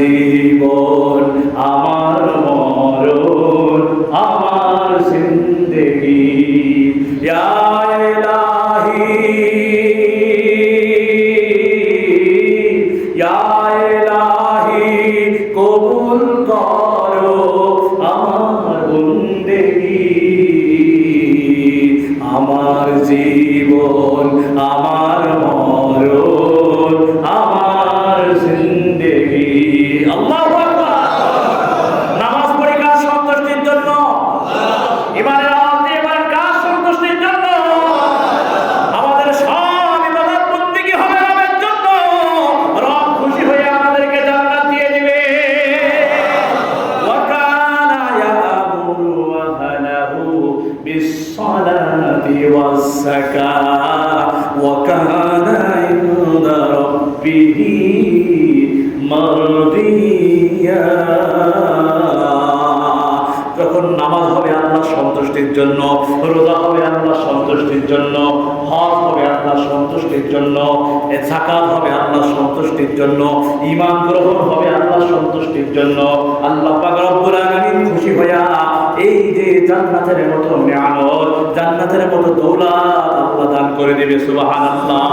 জীবন, আমার মরণ, আমার জিন্দেগি। ইয়া ইলাহি, ইয়া ইলাহি, কবুল করো আমার বন্দেগি। আমার জীবন, আমার মরণ, আমার জিন্দেগি। আল্লাহু আকবার। নামাজ পড়ি কার সন্তুষ্টির জন্য? এবারে এবার কার সন্তুষ্টির জন্য? আমাদের সব ইবাদত বন্দেগী হবে রবের জন্য। রব খুশি হয়ে আমাদেরকে জান্নাত দিয়ে দিবে। ওয়া কানা ইয়ামুরু আহলাহু বিস-সালাতি ওয়াস-যাকাত ওয়া কানা ইনদা রাব্বিহি মারদিয়া। যখন নামাজ হবে আল্লাহ সন্তুষ্টির জন্য, রোজা হবে আল্লাহ সন্তুষ্টির জন্য, হজ হবে আল্লাহ সন্তুষ্টির জন্য, যাকাত হবে আল্লাহ সন্তুষ্টির জন্য, ঈমান গ্রহণ হবে আল্লাহ সন্তুষ্টির জন্য, আল্লাহ পাক রব্বুল আলামিন খুশি হইয়া এই যে জান্নাতের মতো নিয়ামত, জান্নাতের মতো দৌলত আল্লাহ দান করে দিবে। সুবহানাল্লাহ।